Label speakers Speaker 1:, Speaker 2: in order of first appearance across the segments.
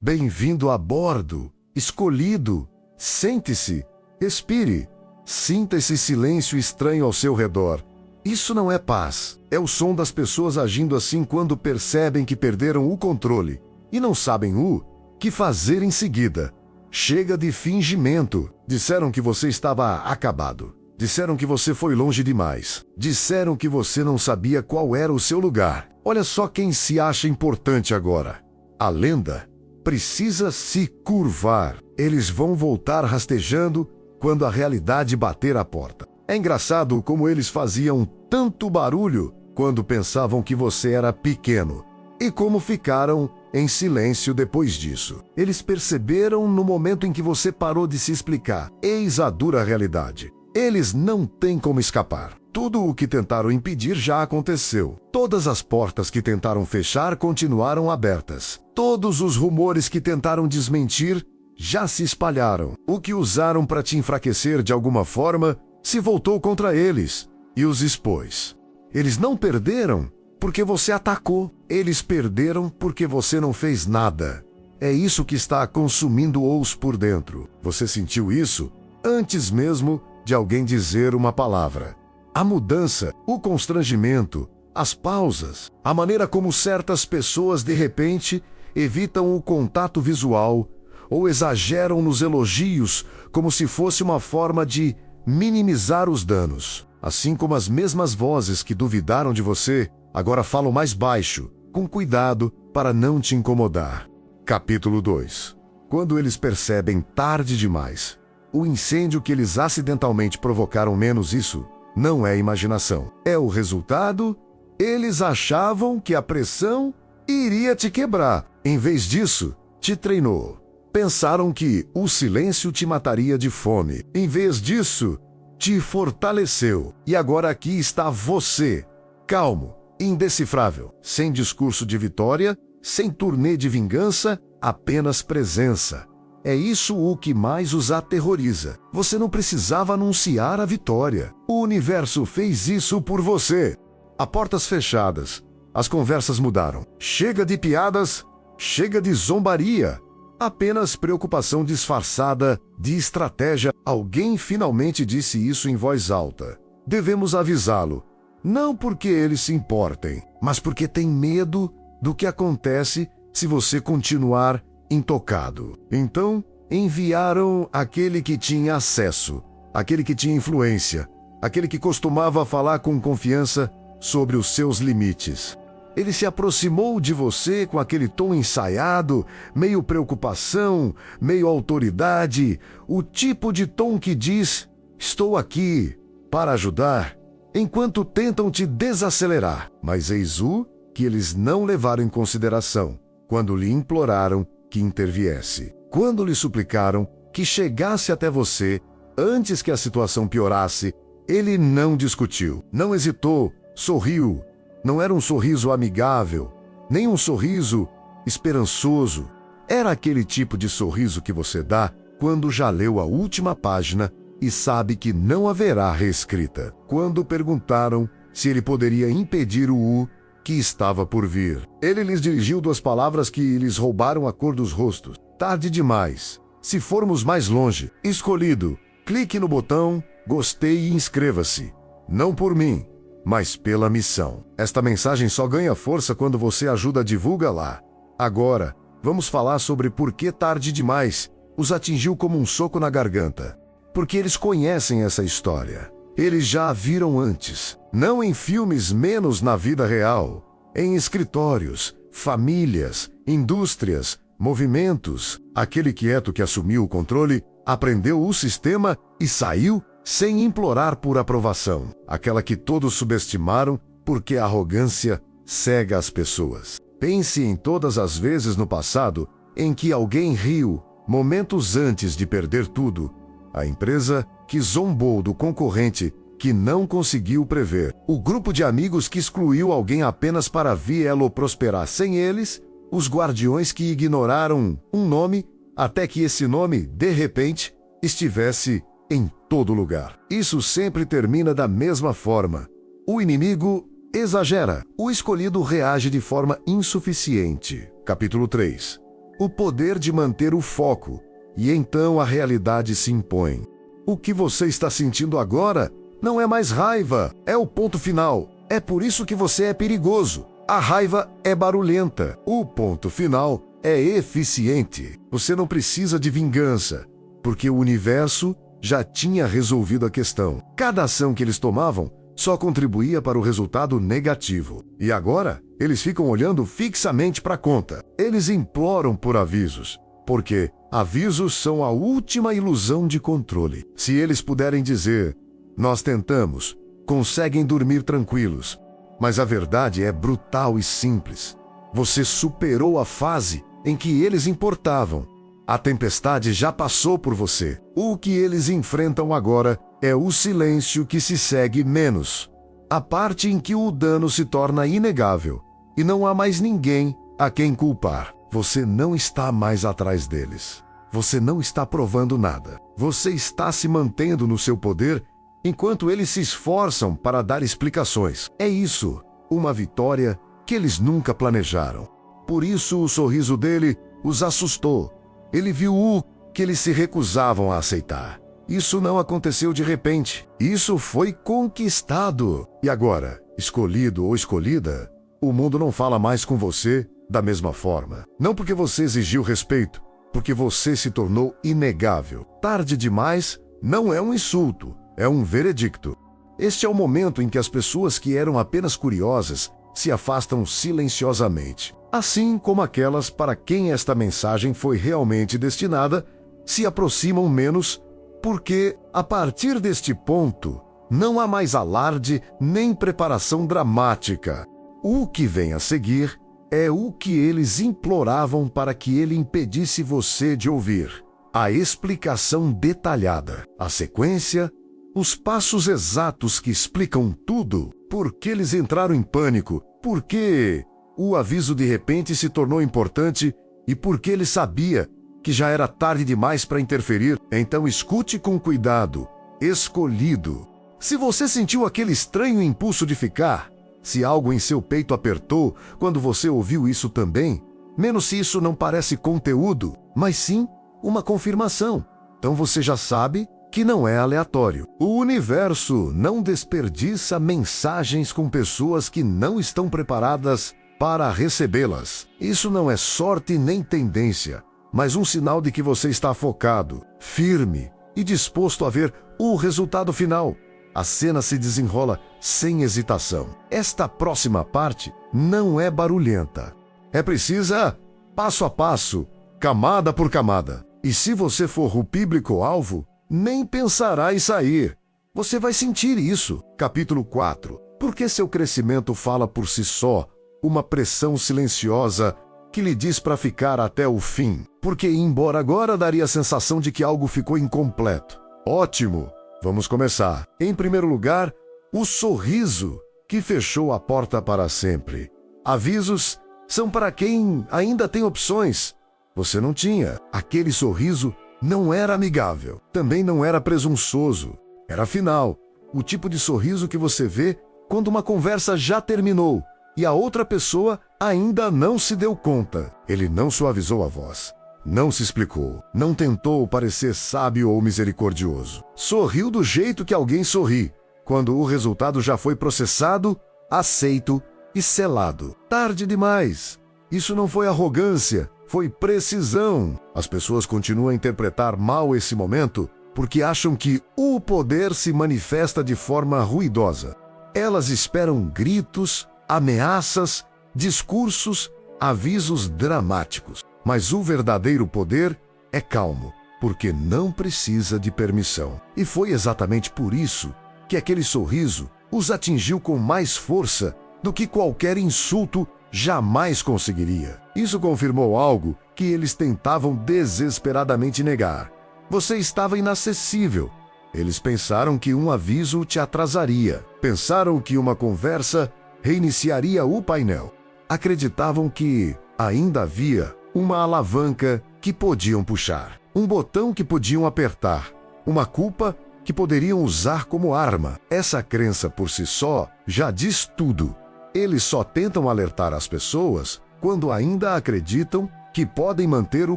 Speaker 1: Bem-vindo a bordo, escolhido. Sente-se, respire, sinta esse silêncio estranho ao seu redor. Isso não é paz, é o som das pessoas agindo assim quando percebem que perderam o controle e não sabem o que fazer em seguida. Chega de fingimento. Disseram que você estava acabado. Disseram que você foi longe demais. Disseram que você não sabia qual era o seu lugar. Olha só quem se acha importante agora. A lenda precisa se curvar. Eles vão voltar rastejando quando a realidade bater a porta. É engraçado como eles faziam tanto barulho quando pensavam que você era pequeno. E como ficaram em silêncio depois disso. Eles perceberam no momento em que você parou de se explicar. Eis a dura realidade. Eles não têm como escapar. Tudo o que tentaram impedir já aconteceu. Todas as portas que tentaram fechar continuaram abertas. Todos os rumores que tentaram desmentir já se espalharam. O que usaram para te enfraquecer de alguma forma se voltou contra eles e os expôs. Eles não perderam porque você atacou. Eles perderam porque você não fez nada. É isso que está consumindo-os por dentro. Você sentiu isso antes mesmo de alguém dizer uma palavra. A mudança, o constrangimento, as pausas, a maneira como certas pessoas de repente evitam o contato visual ou exageram nos elogios como se fosse uma forma de minimizar os danos. Assim como as mesmas vozes que duvidaram de você agora falam mais baixo, com cuidado para não te incomodar. Capítulo 2. Quando eles percebem tarde demais, o incêndio que eles acidentalmente provocaram menos isso, não é imaginação. É o resultado. Eles achavam que a pressão iria te quebrar. Em vez disso, te treinou. Pensaram que o silêncio te mataria de fome. Em vez disso, te fortaleceu. E agora aqui está você, calmo, indecifrável, sem discurso de vitória, sem turnê de vingança, apenas presença. É isso o que mais os aterroriza. Você não precisava anunciar a vitória. O universo fez isso por você. A portas fechadas. As conversas mudaram. Chega de piadas, chega de zombaria. Apenas preocupação disfarçada de estratégia. Alguém finalmente disse isso em voz alta. Devemos avisá-lo. Não porque eles se importem, mas porque tem medo do que acontece se você continuar intocado. Então, enviaram aquele que tinha acesso, aquele que tinha influência, aquele que costumava falar com confiança sobre os seus limites. Ele se aproximou de você com aquele tom ensaiado, meio preocupação, meio autoridade, o tipo de tom que diz: estou aqui para ajudar, enquanto tentam te desacelerar. Mas eis o que eles não levaram em consideração quando lhe imploraram que interviesse. Quando lhe suplicaram que chegasse até você antes que a situação piorasse, ele não discutiu, não hesitou, sorriu. Não era um sorriso amigável, nem um sorriso esperançoso. Era aquele tipo de sorriso que você dá quando já leu a última página e sabe que não haverá reescrita. Quando perguntaram se ele poderia impedir o que estava por vir, ele lhes dirigiu duas palavras que lhes roubaram a cor dos rostos. Tarde demais. Se formos mais longe. Escolhido. Clique no botão gostei e inscreva-se. Não por mim, mas pela missão. Esta mensagem só ganha força quando você ajuda a divulgá-la. Agora, vamos falar sobre por que tarde demais os atingiu como um soco na garganta. Porque eles conhecem essa história. Eles já a viram antes. Não em filmes, menos na vida real. Em escritórios, famílias, indústrias, movimentos. Aquele quieto que assumiu o controle, aprendeu o sistema e saiu sem implorar por aprovação. Aquela que todos subestimaram porque a arrogância cega as pessoas. Pense em todas as vezes no passado em que alguém riu, momentos antes de perder tudo. A empresa que zombou do concorrente que não conseguiu prever. O grupo de amigos que excluiu alguém apenas para vê-lo prosperar sem eles. Os guardiões que ignoraram um nome até que esse nome, de repente, estivesse em todo lugar. Isso sempre termina da mesma forma. O inimigo exagera. O escolhido reage de forma insuficiente. Capítulo 3. o poder de manter o foco, e então a realidade se impõe. O que você está sentindo agora não é mais raiva, é o ponto final. É por isso que você é perigoso. A raiva é barulhenta. O ponto final é eficiente. Você não precisa de vingança, porque o universo já tinha resolvido a questão. Cada ação que eles tomavam só contribuía para o resultado negativo. E agora, eles ficam olhando fixamente para a conta. Eles imploram por avisos, porque avisos são a última ilusão de controle. Se eles puderem dizer, nós tentamos, conseguem dormir tranquilos. Mas a verdade é brutal e simples. Você superou a fase em que eles importavam. A tempestade já passou por você. O que eles enfrentam agora é o silêncio que se segue menos. A parte em que o dano se torna inegável e não há mais ninguém a quem culpar. Você não está mais atrás deles. Você não está provando nada. Você está se mantendo no seu poder enquanto eles se esforçam para dar explicações. É isso, uma vitória que eles nunca planejaram. Por isso o sorriso dele os assustou. Ele viu o que eles se recusavam a aceitar. Isso não aconteceu de repente. Isso foi conquistado. E agora, escolhido ou escolhida, o mundo não fala mais com você da mesma forma. Não porque você exigiu respeito, porque você se tornou inegável. Tarde demais não é um insulto, é um veredicto. Este é o momento em que as pessoas que eram apenas curiosas se afastam silenciosamente. Assim como aquelas para quem esta mensagem foi realmente destinada, se aproximam menos, porque, a partir deste ponto, não há mais alarde nem preparação dramática. O que vem a seguir é o que eles imploravam para que ele impedisse você de ouvir. A explicação detalhada, a sequência, os passos exatos que explicam tudo. Por que eles entraram em pânico? Por que o aviso de repente se tornou importante e por que ele sabia que já era tarde demais para interferir? Então escute com cuidado. Escolhido. Se você sentiu aquele estranho impulso de ficar, se algo em seu peito apertou quando você ouviu isso também, menos se isso não parece conteúdo, mas sim uma confirmação. Então você já sabe que não é aleatório. O universo não desperdiça mensagens com pessoas que não estão preparadas para recebê-las. Isso não é sorte nem tendência, mas um sinal de que você está focado, firme e disposto a ver o resultado final. A cena se desenrola sem hesitação. Esta próxima parte não é barulhenta. É precisa passo a passo, camada por camada. E se você for o público-alvo, nem pensará em sair. Você vai sentir isso. Capítulo 4. Porque seu crescimento fala por si só, uma pressão silenciosa que lhe diz para ficar até o fim. Porque ir embora agora daria a sensação de que algo ficou incompleto. Ótimo! Vamos começar. Em primeiro lugar, o sorriso que fechou a porta para sempre. Avisos são para quem ainda tem opções. Você não tinha. Aquele sorriso não era amigável. Também não era presunçoso. Era final. O tipo de sorriso que você vê quando uma conversa já terminou e a outra pessoa ainda não se deu conta. Ele não suavizou a voz. Não se explicou, não tentou parecer sábio ou misericordioso. Sorriu do jeito que alguém sorri, quando o resultado já foi processado, aceito e selado. Tarde demais. Isso não foi arrogância, foi precisão. As pessoas continuam a interpretar mal esse momento porque acham que o poder se manifesta de forma ruidosa. Elas esperam gritos, ameaças, discursos, avisos dramáticos. Mas o verdadeiro poder é calmo, porque não precisa de permissão. E foi exatamente por isso que aquele sorriso os atingiu com mais força do que qualquer insulto jamais conseguiria. Isso confirmou algo que eles tentavam desesperadamente negar. Você estava inacessível. Eles pensaram que um aviso te atrasaria. Pensaram que uma conversa reiniciaria o painel. Acreditavam que ainda havia uma alavanca que podiam puxar, um botão que podiam apertar, uma culpa que poderiam usar como arma. Essa crença por si só já diz tudo. Eles só tentam alertar as pessoas quando ainda acreditam que podem manter o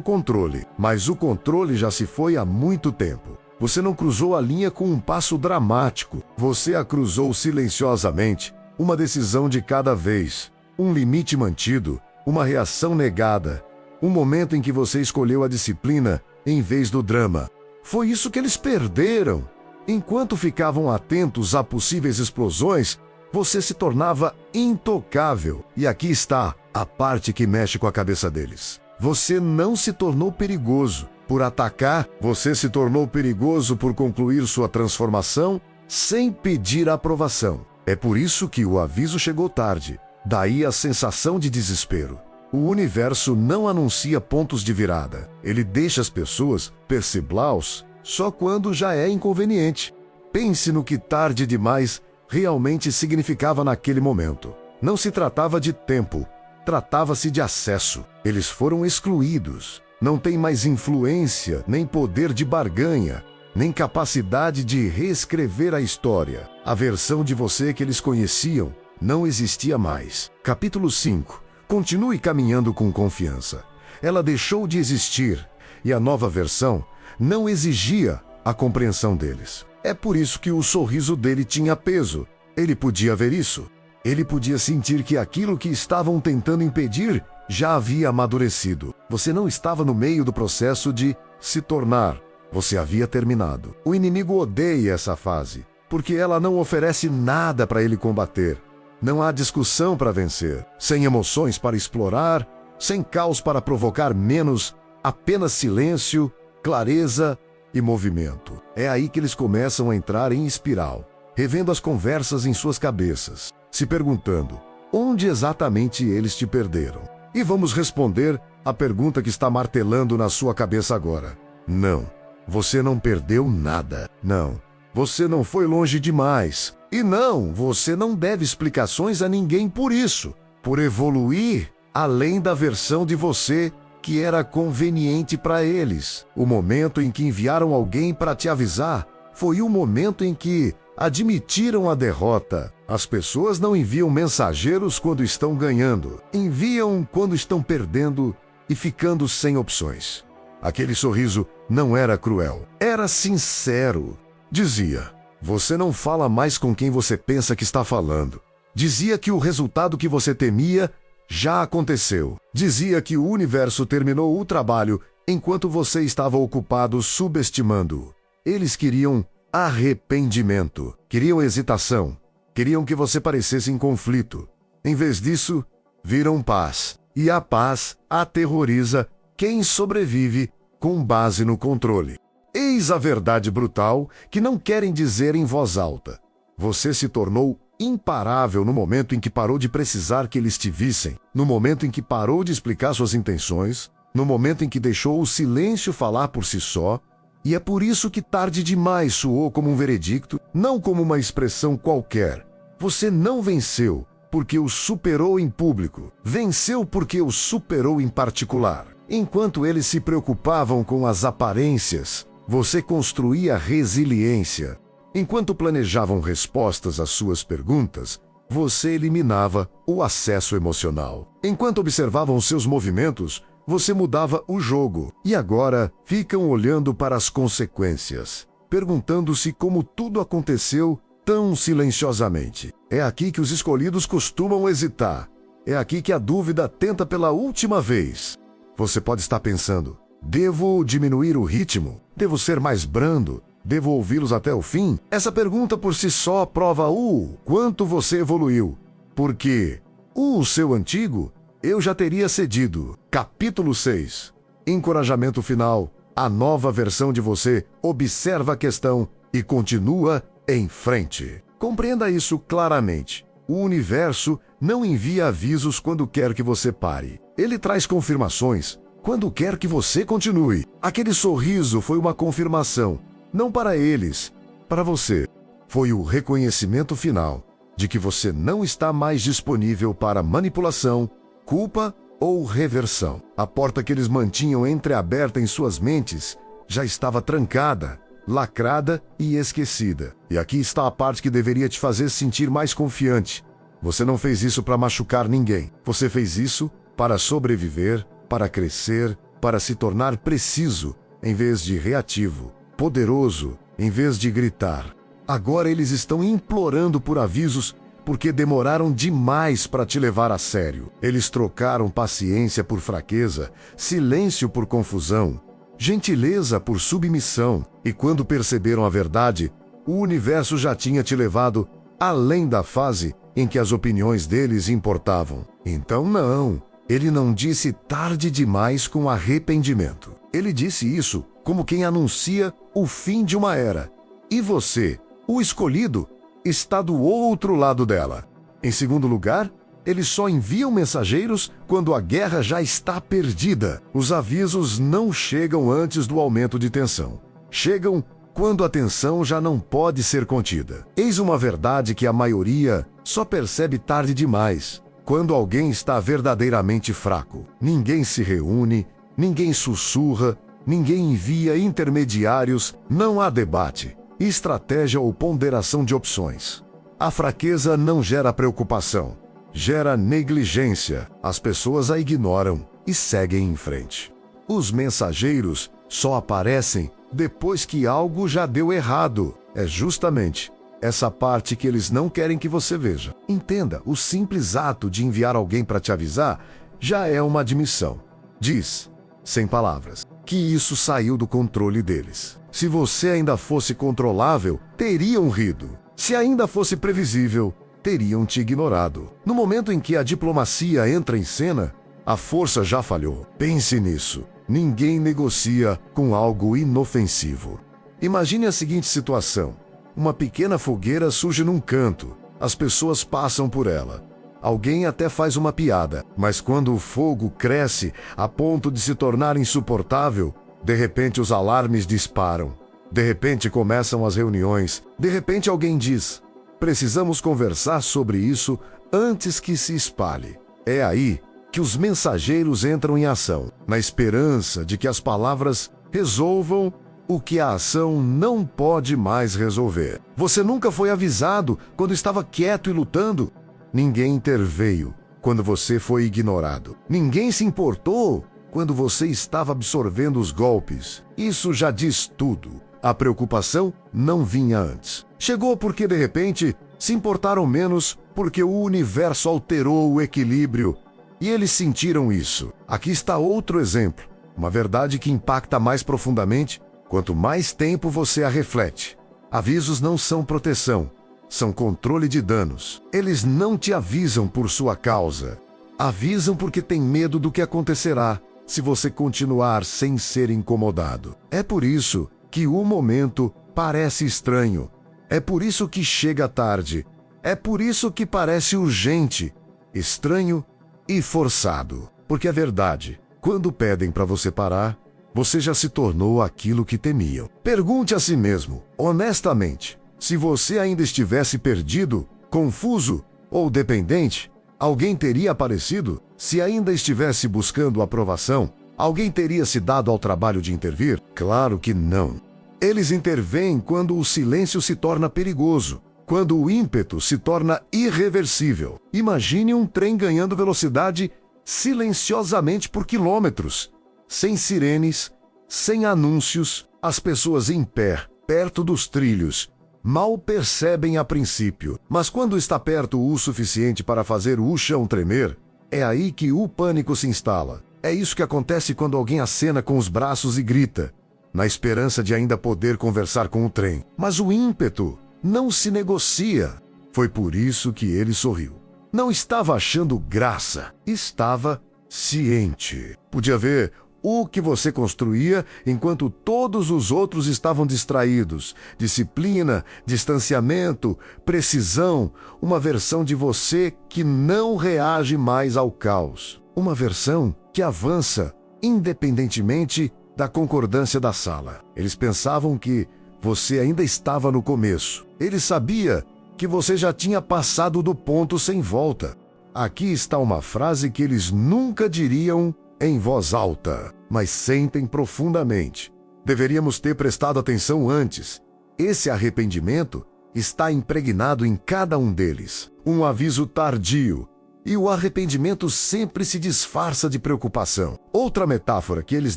Speaker 1: controle, mas o controle já se foi há muito tempo. Você não cruzou a linha com um passo dramático, você a cruzou silenciosamente, uma decisão de cada vez, um limite mantido, uma reação negada, um momento em que você escolheu a disciplina em vez do drama. Foi isso que eles perderam. Enquanto ficavam atentos a possíveis explosões, você se tornava intocável. E aqui está a parte que mexe com a cabeça deles. Você não se tornou perigoso por atacar, você se tornou perigoso por concluir sua transformação sem pedir aprovação. É por isso que o aviso chegou tarde. Daí a sensação de desespero. O universo não anuncia pontos de virada. Ele deixa as pessoas percebê-los só quando já é inconveniente. Pense no que tarde demais realmente significava naquele momento. Não se tratava de tempo, tratava-se de acesso. Eles foram excluídos. Não tem mais influência, nem poder de barganha, nem capacidade de reescrever a história. A versão de você que eles conheciam não existia mais. Capítulo 5. Continue caminhando com confiança. Ela deixou de existir e a nova versão não exigia a compreensão deles. É por isso que o sorriso dele tinha peso. Ele podia ver isso. Ele podia sentir que aquilo que estavam tentando impedir já havia amadurecido. Você não estava no meio do processo de se tornar. Você havia terminado. O inimigo odeia essa fase, porque ela não oferece nada para ele combater. Não há discussão para vencer, sem emoções para explorar, sem caos para provocar menos, apenas silêncio, clareza e movimento. É aí que eles começam a entrar em espiral, revendo as conversas em suas cabeças, se perguntando onde exatamente eles te perderam. E vamos responder a pergunta que está martelando na sua cabeça agora. Não, você não perdeu nada. Não, você não foi longe demais. E não, você não deve explicações a ninguém por isso, por evoluir além da versão de você que era conveniente para eles. O momento em que enviaram alguém para te avisar foi o momento em que admitiram a derrota. As pessoas não enviam mensageiros quando estão ganhando, enviam quando estão perdendo e ficando sem opções. Aquele sorriso não era cruel, era sincero. Dizia: você não fala mais com quem você pensa que está falando. Dizia que o resultado que você temia já aconteceu. Dizia que o universo terminou o trabalho enquanto você estava ocupado subestimando-o. Eles queriam arrependimento, queriam hesitação, queriam que você parecesse em conflito. Em vez disso, viram paz. E a paz aterroriza quem sobrevive com base no controle. Eis a verdade brutal que não querem dizer em voz alta. Você se tornou imparável no momento em que parou de precisar que eles te vissem, no momento em que parou de explicar suas intenções, no momento em que deixou o silêncio falar por si só, e é por isso que tarde demais soou como um veredicto, não como uma expressão qualquer. Você não venceu porque o superou em público, venceu porque o superou em particular. Enquanto eles se preocupavam com as aparências, você construía resiliência. Enquanto planejavam respostas às suas perguntas, você eliminava o acesso emocional. Enquanto observavam seus movimentos, você mudava o jogo. E agora ficam olhando para as consequências, perguntando-se como tudo aconteceu tão silenciosamente. É aqui que os escolhidos costumam hesitar. É aqui que a dúvida tenta pela última vez. Você pode estar pensando: devo diminuir o ritmo? Devo ser mais brando? Devo ouvi-los até o fim? Essa pergunta por si só prova o quanto você evoluiu. Porque o seu antigo eu já teria cedido. Capítulo 6. Encorajamento final. A nova versão de você observa a questão e continua em frente. Compreenda isso claramente. O universo não envia avisos quando quer que você pare. Ele traz confirmações quando quer que você continue. Aquele sorriso foi uma confirmação, não para eles, para você. Foi o reconhecimento final de que você não está mais disponível para manipulação, culpa ou reversão. A porta que eles mantinham entreaberta em suas mentes já estava trancada, lacrada e esquecida. E aqui está a parte que deveria te fazer sentir mais confiante. Você não fez isso para machucar ninguém. Você fez isso para sobreviver para crescer, para se tornar preciso, em vez de reativo, poderoso, em vez de gritar. Agora eles estão implorando por avisos porque demoraram demais para te levar a sério. Eles trocaram paciência por fraqueza, silêncio por confusão, gentileza por submissão, e quando perceberam a verdade, o universo já tinha te levado além da fase em que as opiniões deles importavam. Então não, ele não disse tarde demais com arrependimento. Ele disse isso como quem anuncia o fim de uma era. E você, o escolhido, está do outro lado dela. Em segundo lugar, eles só enviam mensageiros quando a guerra já está perdida. Os avisos não chegam antes do aumento de tensão. Chegam quando a tensão já não pode ser contida. Eis uma verdade que a maioria só percebe tarde demais, quando alguém está verdadeiramente fraco. Ninguém se reúne, ninguém sussurra, ninguém envia intermediários, não há debate, estratégia ou ponderação de opções. A fraqueza não gera preocupação, gera negligência. As pessoas a ignoram e seguem em frente. Os mensageiros só aparecem depois que algo já deu errado. É justamente essa parte que eles não querem que você veja. Entenda, o simples ato de enviar alguém para te avisar já é uma admissão. Diz, sem palavras, que isso saiu do controle deles. Se você ainda fosse controlável, teriam rido. Se ainda fosse previsível, teriam te ignorado. No momento em que a diplomacia entra em cena, a força já falhou. Pense nisso. Ninguém negocia com algo inofensivo. Imagine a seguinte situação. Uma pequena fogueira surge num canto. As pessoas passam por ela. Alguém até faz uma piada, mas quando o fogo cresce a ponto de se tornar insuportável, de repente os alarmes disparam. De repente começam as reuniões. De repente alguém diz: precisamos conversar sobre isso antes que se espalhe. É aí que os mensageiros entram em ação, na esperança de que as palavras resolvam o que a ação não pode mais resolver. Você nunca foi avisado quando estava quieto e lutando. Ninguém interveio quando você foi ignorado. Ninguém se importou quando você estava absorvendo os golpes. Isso já diz tudo. A preocupação não vinha antes. Chegou porque, de repente, se importaram menos porque o universo alterou o equilíbrio. E eles sentiram isso. Aqui está outro exemplo. Uma verdade que impacta mais profundamente quanto mais tempo você a reflete. Avisos não são proteção, são controle de danos. Eles não te avisam por sua causa. Avisam porque têm medo do que acontecerá se você continuar sem ser incomodado. É por isso que o momento parece estranho. É por isso que chega tarde. É por isso que parece urgente, estranho e forçado. Porque é verdade, quando pedem para você parar, você já se tornou aquilo que temiam. Pergunte a si mesmo, honestamente, se você ainda estivesse perdido, confuso ou dependente, alguém teria aparecido? Se ainda estivesse buscando aprovação, alguém teria se dado ao trabalho de intervir? Claro que não. Eles intervêm quando o silêncio se torna perigoso, quando o ímpeto se torna irreversível. Imagine um trem ganhando velocidade silenciosamente por quilômetros, sem sirenes, sem anúncios, as pessoas em pé, perto dos trilhos, mal percebem a princípio, mas quando está perto o suficiente para fazer o chão tremer, é aí que o pânico se instala. É isso que acontece quando alguém acena com os braços e grita, na esperança de ainda poder conversar com o trem. Mas o ímpeto não se negocia. Foi por isso que ele sorriu. Não estava achando graça, estava ciente. Podia ver o que você construía enquanto todos os outros estavam distraídos. Disciplina, distanciamento, precisão, uma versão de você que não reage mais ao caos. Uma versão que avança independentemente da concordância da sala. Eles pensavam que você ainda estava no começo. Ele sabia que você já tinha passado do ponto sem volta. Aqui está uma frase que eles nunca diriam em voz alta, mas sentem profundamente. Deveríamos ter prestado atenção antes. Esse arrependimento está impregnado em cada um deles. Um aviso tardio E o arrependimento sempre se disfarça de preocupação. Outra metáfora que eles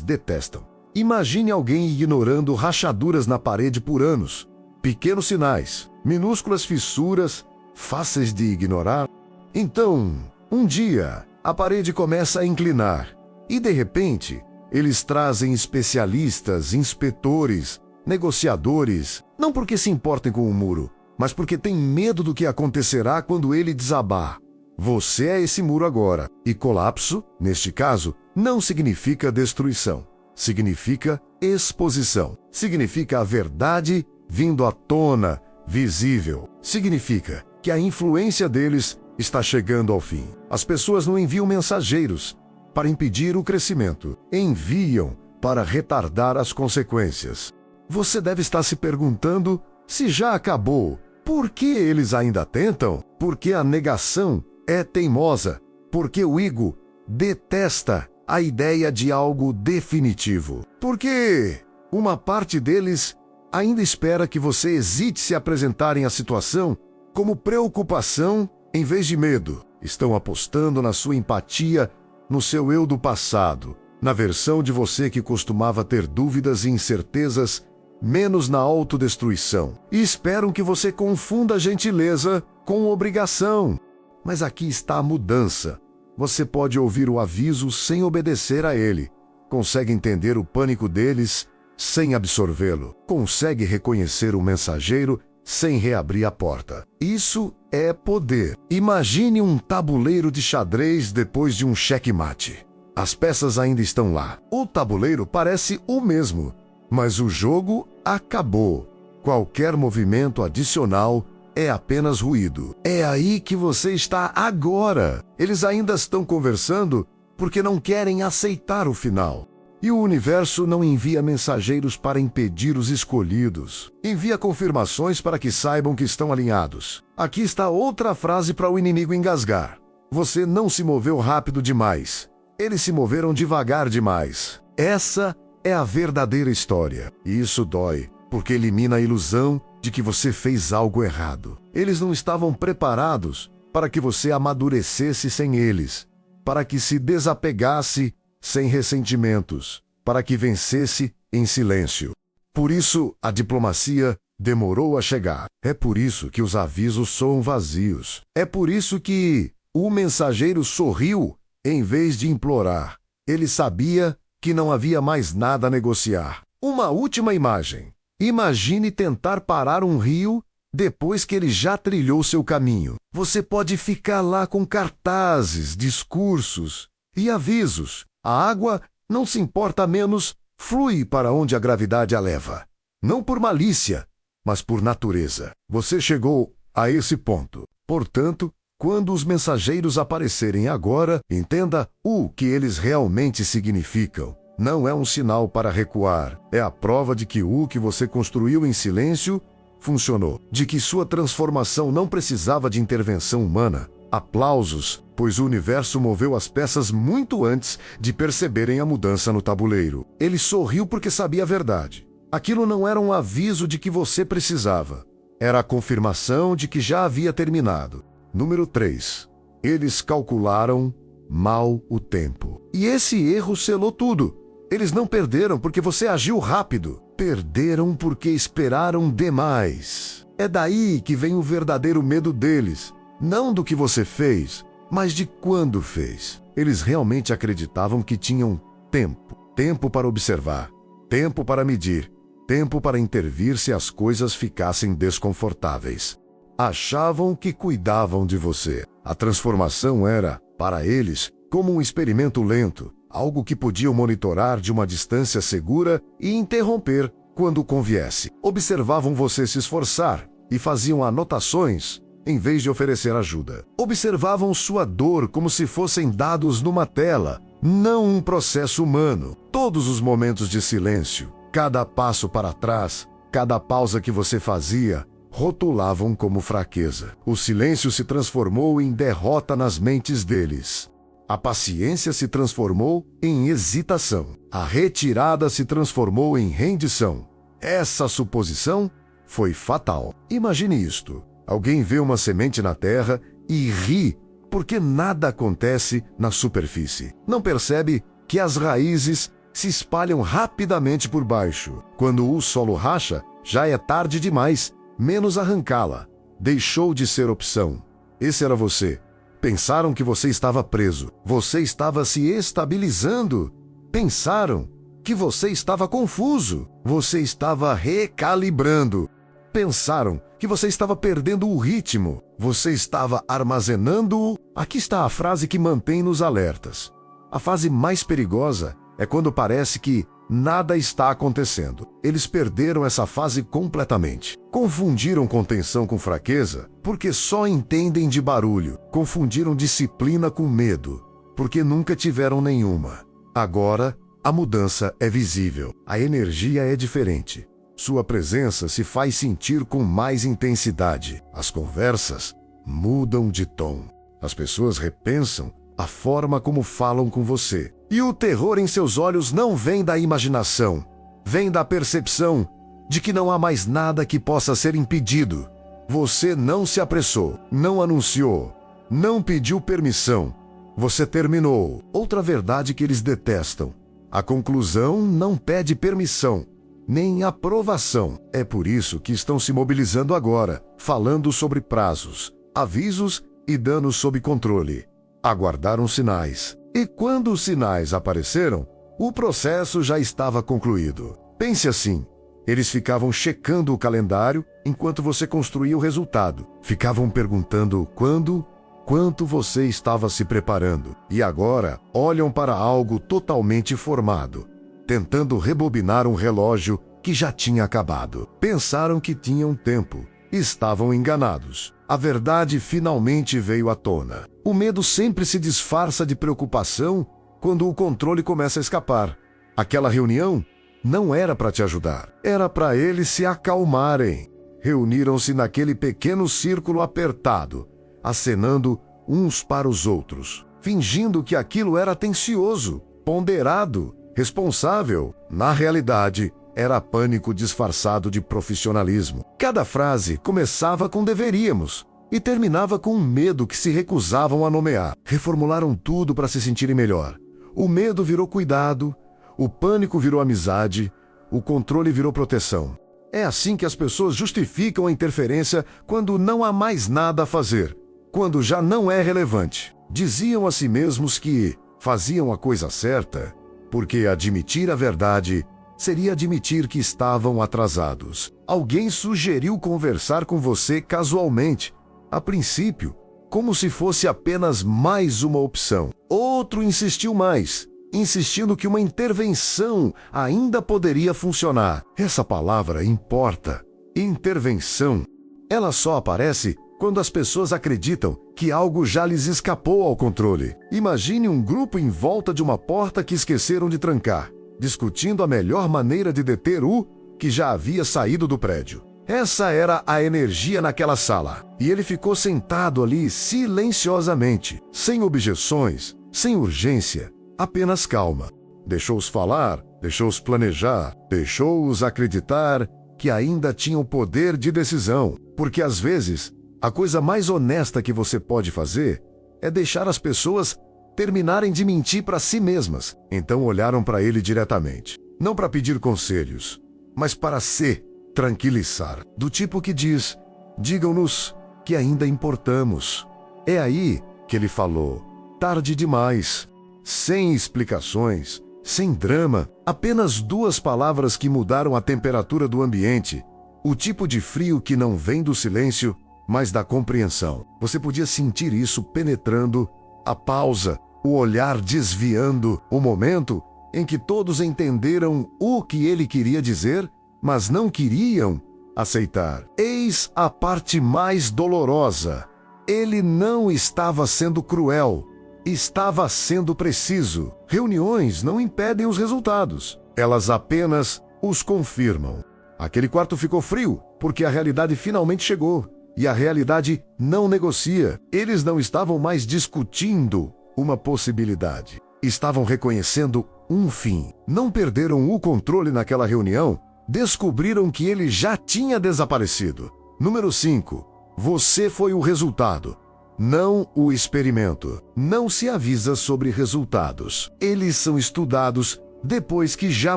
Speaker 1: detestam. Imagine alguém ignorando rachaduras na parede por anos. Pequenos sinais, minúsculas fissuras, fáceis de ignorar. Então, um dia, a parede começa a inclinar. E, de repente, eles trazem especialistas, inspetores, negociadores, não porque se importem com o muro, mas porque têm medo do que acontecerá quando ele desabar. Você é esse muro agora. E colapso, neste caso, não significa destruição. Significa exposição. Significa a verdade vindo à tona, visível. Significa que a influência deles está chegando ao fim. As pessoas não enviam mensageiros para impedir o crescimento. Enviam para retardar as consequências. Você deve estar se perguntando se já acabou. Por que eles ainda tentam? Porque a negação é teimosa. Porque o ego detesta a ideia de algo definitivo. Porque uma parte deles ainda espera que você hesite se apresentarem a situação como preocupação em vez de medo. Estão apostando na sua empatia, no seu eu do passado, na versão de você que costumava ter dúvidas e incertezas, menos na autodestruição. E esperam que você confunda a gentileza com obrigação. Mas aqui está a mudança. Você pode ouvir o aviso sem obedecer a ele. Consegue entender o pânico deles sem absorvê-lo. Consegue reconhecer o mensageiro sem reabrir a porta. Isso é poder. Imagine um tabuleiro de xadrez depois de um checkmate. As peças ainda estão lá. O tabuleiro parece o mesmo, mas o jogo acabou. Qualquer movimento adicional é apenas ruído. É aí que você está agora. Eles ainda estão conversando porque não querem aceitar o final. E o universo não envia mensageiros para impedir os escolhidos. Envia confirmações para que saibam que estão alinhados. Aqui está outra frase para o inimigo engasgar. Você não se moveu rápido demais. Eles se moveram devagar demais. Essa é a verdadeira história. E isso dói, porque elimina a ilusão de que você fez algo errado. Eles não estavam preparados para que você amadurecesse sem eles, para que se desapegasse sem ressentimentos, para que vencesse em silêncio. Por isso, a diplomacia demorou a chegar. É por isso que os avisos soam vazios. É por isso que o mensageiro sorriu em vez de implorar. Ele sabia que não havia mais nada a negociar. Uma última imagem. Imagine tentar parar um rio depois que ele já trilhou seu caminho. Você pode ficar lá com cartazes, discursos e avisos. A água não se importa menos, flui para onde a gravidade a leva. Não por malícia, mas por natureza. Você chegou a esse ponto. Portanto, quando os mensageiros aparecerem agora, entenda o que eles realmente significam. Não é um sinal para recuar. É a prova de que o que você construiu em silêncio funcionou. De que sua transformação não precisava de intervenção humana. Aplausos, pois o universo moveu as peças muito antes de perceberem a mudança no tabuleiro. Ele sorriu porque sabia a verdade. Aquilo não era um aviso de que você precisava. Era a confirmação de que já havia terminado. Número 3. Eles calcularam mal o tempo. E esse erro selou tudo. Eles não perderam porque você agiu rápido. Perderam porque esperaram demais. É daí que vem o verdadeiro medo deles. Não do que você fez, mas de quando fez. Eles realmente acreditavam que tinham tempo. Tempo para observar. Tempo para medir. Tempo para intervir se as coisas ficassem desconfortáveis. Achavam que cuidavam de você. A transformação era, para eles, como um experimento lento. Algo que podiam monitorar de uma distância segura e interromper quando conviesse. Observavam você se esforçar e faziam anotações em vez de oferecer ajuda. Observavam sua dor como se fossem dados numa tela, não um processo humano. Todos os momentos de silêncio, cada passo para trás, cada pausa que você fazia, rotulavam como fraqueza. O silêncio se transformou em derrota nas mentes deles. A paciência se transformou em hesitação. A retirada se transformou em rendição. Essa suposição foi fatal. Imagine isto. Alguém vê uma semente na terra e ri porque nada acontece na superfície. Não percebe que as raízes se espalham rapidamente por baixo. Quando o solo racha, já é tarde demais, menos arrancá-la. Deixou de ser opção. Esse era você. Pensaram que você estava preso. Você estava se estabilizando. Pensaram que você estava confuso. Você estava recalibrando. Pensaram que você estava perdendo o ritmo. Você estava armazenando-o. Aqui está a frase que mantém-nos alertas. A fase mais perigosa é quando parece que nada está acontecendo. Eles perderam essa fase completamente. Confundiram contenção com fraqueza porque só entendem de barulho. Confundiram disciplina com medo porque nunca tiveram nenhuma. Agora, a mudança é visível. A energia é diferente. Sua presença se faz sentir com mais intensidade. As conversas mudam de tom. As pessoas repensam a forma como falam com você. E o terror em seus olhos não vem da imaginação, vem da percepção de que não há mais nada que possa ser impedido. Você não se apressou, não anunciou, não pediu permissão. Você terminou. Outra verdade que eles detestam. A conclusão não pede permissão, nem aprovação. É por isso que estão se mobilizando agora, falando sobre prazos, avisos e danos sob controle. Aguardaram sinais. E quando os sinais apareceram, o processo já estava concluído. Pense assim, eles ficavam checando o calendário enquanto você construía o resultado. Ficavam perguntando quanto você estava se preparando. E agora olham para algo totalmente formado, tentando rebobinar um relógio que já tinha acabado. Pensaram que tinham tempo. Estavam enganados. A verdade finalmente veio à tona. O medo sempre se disfarça de preocupação quando o controle começa a escapar. Aquela reunião não era para te ajudar, era para eles se acalmarem. Reuniram-se naquele pequeno círculo apertado, acenando uns para os outros, fingindo que aquilo era atencioso, ponderado, responsável. Na realidade, era pânico disfarçado de profissionalismo. Cada frase começava com deveríamos e terminava com um medo que se recusavam a nomear. Reformularam tudo para se sentirem melhor. O medo virou cuidado, o pânico virou amizade, o controle virou proteção. É assim que as pessoas justificam a interferência quando não há mais nada a fazer, quando já não é relevante. Diziam a si mesmos que faziam a coisa certa, porque admitir a verdade seria admitir que estavam atrasados. Alguém sugeriu conversar com você casualmente, a princípio, como se fosse apenas mais uma opção. Outro insistiu mais, insistindo que uma intervenção ainda poderia funcionar. Essa palavra importa. Intervenção. Ela só aparece quando as pessoas acreditam que algo já lhes escapou ao controle. Imagine um grupo em volta de uma porta que esqueceram de trancar, discutindo a melhor maneira de deter o que já havia saído do prédio. Essa era a energia naquela sala. E ele ficou sentado ali silenciosamente, sem objeções, sem urgência, apenas calma. Deixou-os falar, deixou-os planejar, deixou-os acreditar que ainda tinham poder de decisão. Porque às vezes, a coisa mais honesta que você pode fazer é deixar as pessoas terminarem de mentir para si mesmas. Então olharam para ele diretamente, não para pedir conselhos, mas para se tranquilizar, do tipo que diz: digam-nos que ainda importamos. É aí que ele falou, tarde demais, sem explicações, sem drama, apenas 2 palavras que mudaram a temperatura do ambiente, o tipo de frio que não vem do silêncio, mas da compreensão. Você podia sentir isso penetrando, a pausa, o olhar desviando, o momento em que todos entenderam o que ele queria dizer, mas não queriam aceitar. Eis a parte mais dolorosa. Ele não estava sendo cruel, estava sendo preciso. Reuniões não impedem os resultados, elas apenas os confirmam. Aquele quarto ficou frio, porque a realidade finalmente chegou. E a realidade não negocia. Eles não estavam mais discutindo uma possibilidade. Estavam reconhecendo um fim. Não perderam o controle naquela reunião. Descobriram que ele já tinha desaparecido. Número 5. Você foi o resultado. não o experimento. Não se avisa sobre resultados. Eles são estudados depois que já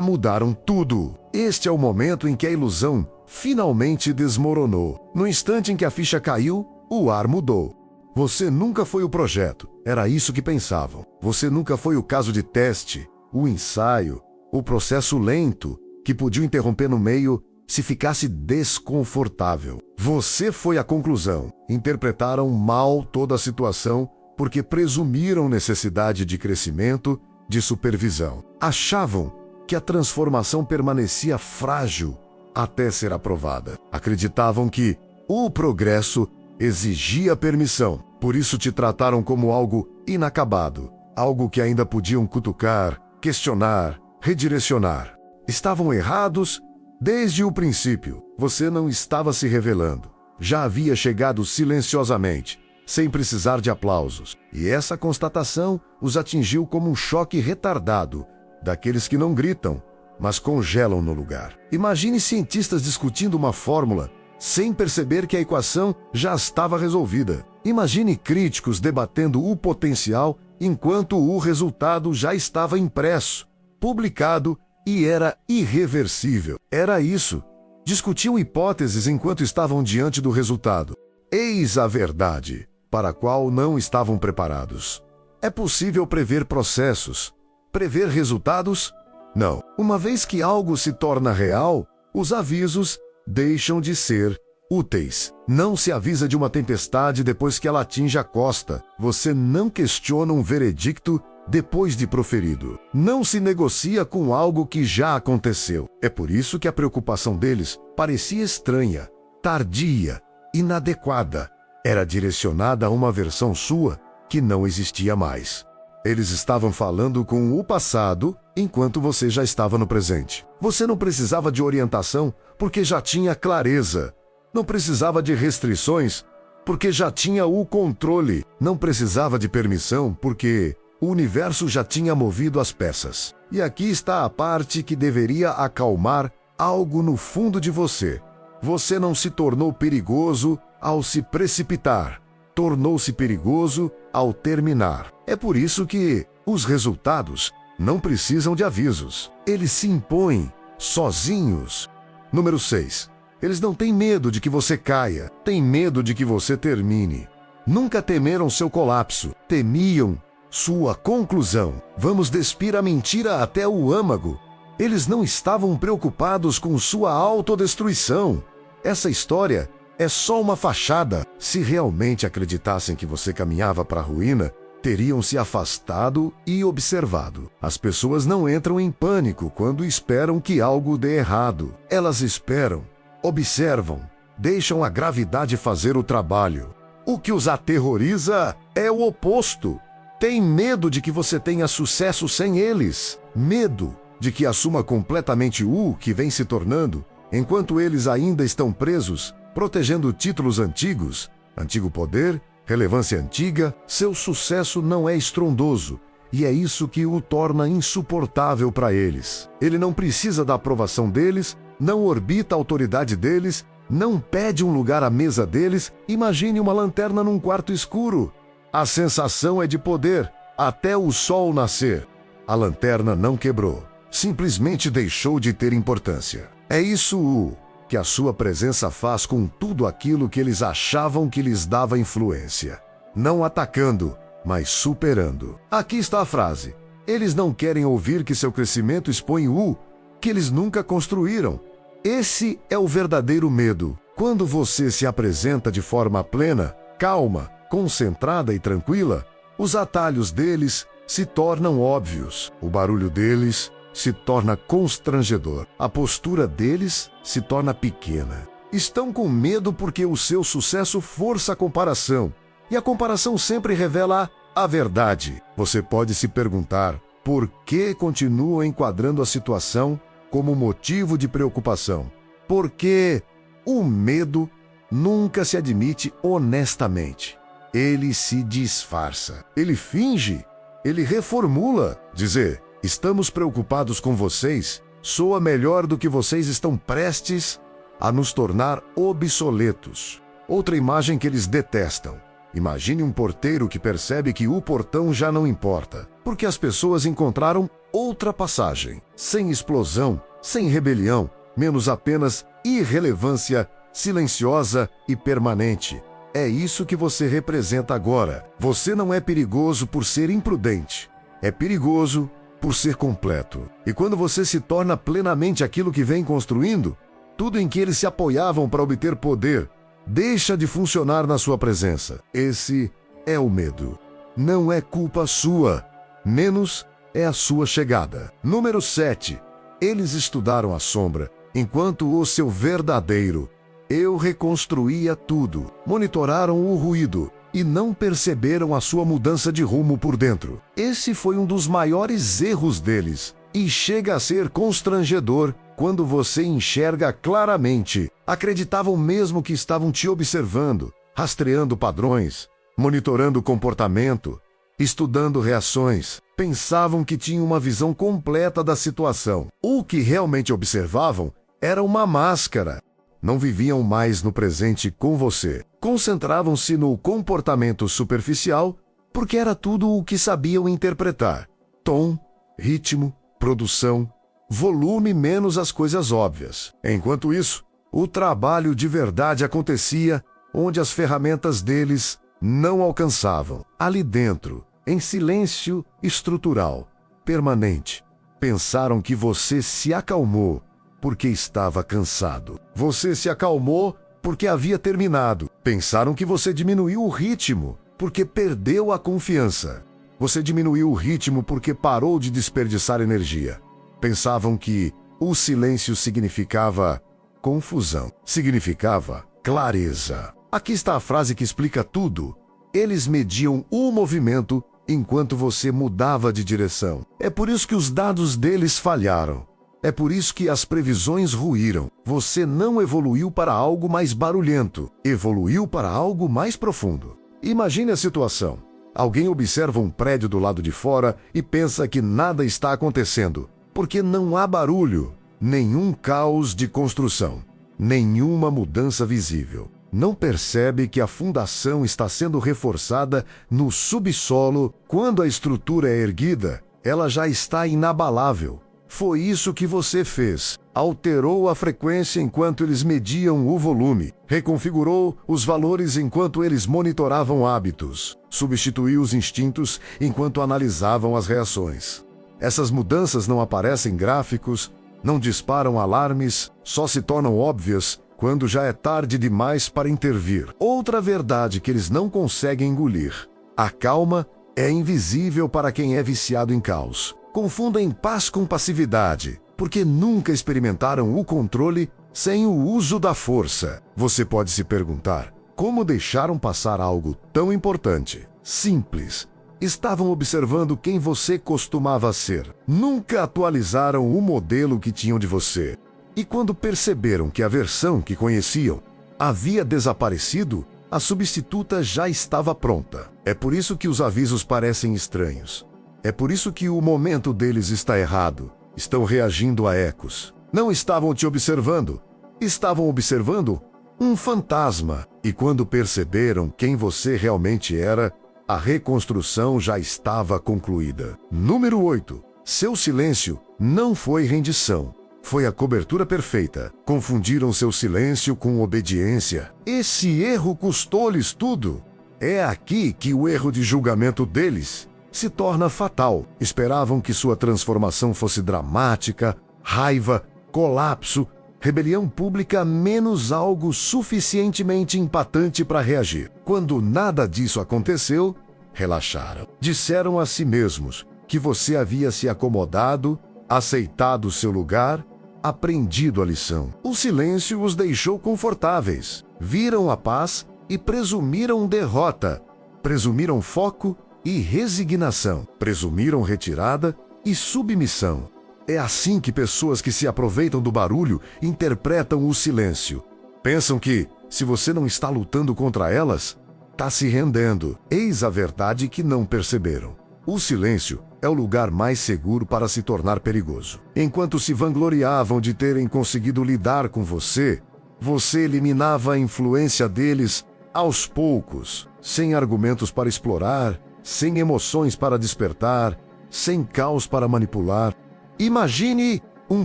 Speaker 1: mudaram tudo. Este é o momento em que a ilusão finalmente desmoronou. No instante em que a ficha caiu, o ar mudou. Você nunca foi o projeto, era isso que pensavam. Você nunca foi o caso de teste, o ensaio, o processo lento, que podia interromper no meio se ficasse desconfortável. Você foi a conclusão. Interpretaram mal toda a situação porque presumiram necessidade de crescimento, de supervisão. Achavam que a transformação permanecia frágil até ser aprovada. Acreditavam que o progresso exigia permissão. Por isso te trataram como algo inacabado, algo que ainda podiam cutucar, questionar, redirecionar. Estavam errados desde o princípio. Você não estava se revelando. Já havia chegado silenciosamente, sem precisar de aplausos. E essa constatação os atingiu como um choque retardado, daqueles que não gritam, mas congelam no lugar. Imagine cientistas discutindo uma fórmula sem perceber que a equação já estava resolvida. Imagine críticos debatendo o potencial enquanto o resultado já estava impresso, publicado e era irreversível. Era isso. Discutiam hipóteses enquanto estavam diante do resultado. Eis a verdade, para a qual não estavam preparados. É possível prever processos. Prever resultados? Não. Uma vez que algo se torna real, os avisos deixam de ser úteis. Não se avisa de uma tempestade depois que ela atinge a costa. Você não questiona um veredicto depois de proferido. Não se negocia com algo que já aconteceu. É por isso que a preocupação deles parecia estranha, tardia, inadequada. Era direcionada a uma versão sua que não existia mais. Eles estavam falando com o passado enquanto você já estava no presente. Você não precisava de orientação porque já tinha clareza. Não precisava de restrições porque já tinha o controle. Não precisava de permissão porque o universo já tinha movido as peças. E aqui está a parte que deveria acalmar algo no fundo de você. Você não se tornou perigoso ao se precipitar. Tornou-se perigoso ao terminar. É por isso que os resultados não precisam de avisos. Eles se impõem sozinhos. Número 6. Eles não têm medo de que você caia. Têm medo de que você termine. Nunca temeram seu colapso. Temiam sua conclusão. Vamos despir a mentira até o âmago. Eles não estavam preocupados com sua autodestruição. Essa história é só uma fachada. Se realmente acreditassem que você caminhava para a ruína, teriam se afastado e observado. As pessoas não entram em pânico quando esperam que algo dê errado. Elas esperam, observam, deixam a gravidade fazer o trabalho. O que os aterroriza é o oposto. Tem medo de que você tenha sucesso sem eles. Medo de que assuma completamente o que vem se tornando, enquanto eles ainda estão presos, protegendo títulos antigos, antigo poder, relevância antiga. Seu sucesso não é estrondoso, e é isso que o torna insuportável para eles. Ele não precisa da aprovação deles, não orbita a autoridade deles, não pede um lugar à mesa deles. Imagine uma lanterna num quarto escuro. A sensação é de poder, até o sol nascer. A lanterna não quebrou, simplesmente deixou de ter importância. É isso que a sua presença faz com tudo aquilo que eles achavam que lhes dava influência. Não atacando, mas superando. Aqui está a frase. Eles não querem ouvir que seu crescimento expõe o que eles nunca construíram. Esse é o verdadeiro medo. Quando você se apresenta de forma plena, calma, concentrada e tranquila, os atalhos deles se tornam óbvios. O barulho deles se torna constrangedor. A postura deles se torna pequena. Estão com medo porque o seu sucesso força a comparação. E a comparação sempre revela a verdade. Você pode se perguntar por que continua enquadrando a situação como motivo de preocupação. Porque o medo nunca se admite honestamente. Ele se disfarça. Ele finge. Ele reformula. Dizer, estamos preocupados com vocês, soa melhor do que vocês estão prestes a nos tornar obsoletos. Outra imagem que eles detestam. Imagine um porteiro que percebe que o portão já não importa, porque as pessoas encontraram outra passagem, sem explosão, sem rebelião, menos apenas irrelevância silenciosa e permanente. É isso que você representa agora. Você não é perigoso por ser imprudente. É perigoso por ser completo. E quando você se torna plenamente aquilo que vem construindo, tudo em que eles se apoiavam para obter poder deixa de funcionar na sua presença. Esse é o medo. Não é culpa sua, menos é a sua chegada. Número 7. Eles estudaram a sombra, enquanto o seu verdadeiro eu reconstruía tudo. Monitoraram o ruído e não perceberam a sua mudança de rumo por dentro. Esse foi um dos maiores erros deles e chega a ser constrangedor quando você enxerga claramente. Acreditavam mesmo que estavam te observando, rastreando padrões, monitorando o comportamento, estudando reações. Pensavam que tinham uma visão completa da situação. O que realmente observavam era uma máscara. Não viviam mais no presente com você. Concentravam-se no comportamento superficial porque era tudo o que sabiam interpretar. Tom, ritmo, produção, volume menos as coisas óbvias. Enquanto isso, o trabalho de verdade acontecia onde as ferramentas deles não alcançavam. Ali dentro, em silêncio estrutural, permanente. Pensaram que você se acalmou porque estava cansado. Você se acalmou porque havia terminado. Pensaram que você diminuiu o ritmo porque perdeu a confiança. Você diminuiu o ritmo porque parou de desperdiçar energia. Pensavam que o silêncio significava confusão. Significava clareza. Aqui está a frase que explica tudo. Eles mediam o movimento enquanto você mudava de direção. É por isso que os dados deles falharam. É por isso que as previsões ruíram. Você não evoluiu para algo mais barulhento. Evoluiu para algo mais profundo. Imagine a situação. Alguém observa um prédio do lado de fora e pensa que nada está acontecendo, porque não há barulho, nenhum caos de construção, nenhuma mudança visível. Não percebe que a fundação está sendo reforçada no subsolo. Quando a estrutura é erguida, ela já está inabalável. Foi isso que você fez. Alterou a frequência enquanto eles mediam o volume. Reconfigurou os valores enquanto eles monitoravam hábitos. Substituiu os instintos enquanto analisavam as reações. Essas mudanças não aparecem em gráficos, não disparam alarmes, só se tornam óbvias quando já é tarde demais para intervir. Outra verdade que eles não conseguem engolir. A calma é invisível para quem é viciado em caos. Confundem paz com passividade, porque nunca experimentaram o controle sem o uso da força. Você pode se perguntar, como deixaram passar algo tão importante? Simples. Estavam observando quem você costumava ser. Nunca atualizaram o modelo que tinham de você. E quando perceberam que a versão que conheciam havia desaparecido, a substituta já estava pronta. É por isso que os avisos parecem estranhos. É por isso que o momento deles está errado. Estão reagindo a ecos. Não estavam te observando. Estavam observando um fantasma. E quando perceberam quem você realmente era, a reconstrução já estava concluída. Número 8. Seu silêncio não foi rendição. Foi a cobertura perfeita. Confundiram seu silêncio com obediência. Esse erro custou-lhes tudo. É aqui que o erro de julgamento deles se torna fatal. Esperavam que sua transformação fosse dramática, raiva, colapso, rebelião pública, menos algo suficientemente impactante para reagir. Quando nada disso aconteceu, relaxaram. Disseram a si mesmos que você havia se acomodado, aceitado seu lugar, aprendido a lição. O silêncio os deixou confortáveis. Viram a paz e presumiram derrota. Presumiram foco e resignação. Presumiram retirada e submissão. É assim que pessoas que se aproveitam do barulho interpretam o silêncio. Pensam que, se você não está lutando contra elas, está se rendendo. Eis a verdade que não perceberam. O silêncio é o lugar mais seguro para se tornar perigoso. Enquanto se vangloriavam de terem conseguido lidar com você, você eliminava a influência deles aos poucos. sem argumentos para explorar, sem emoções para despertar, sem caos para manipular. Imagine um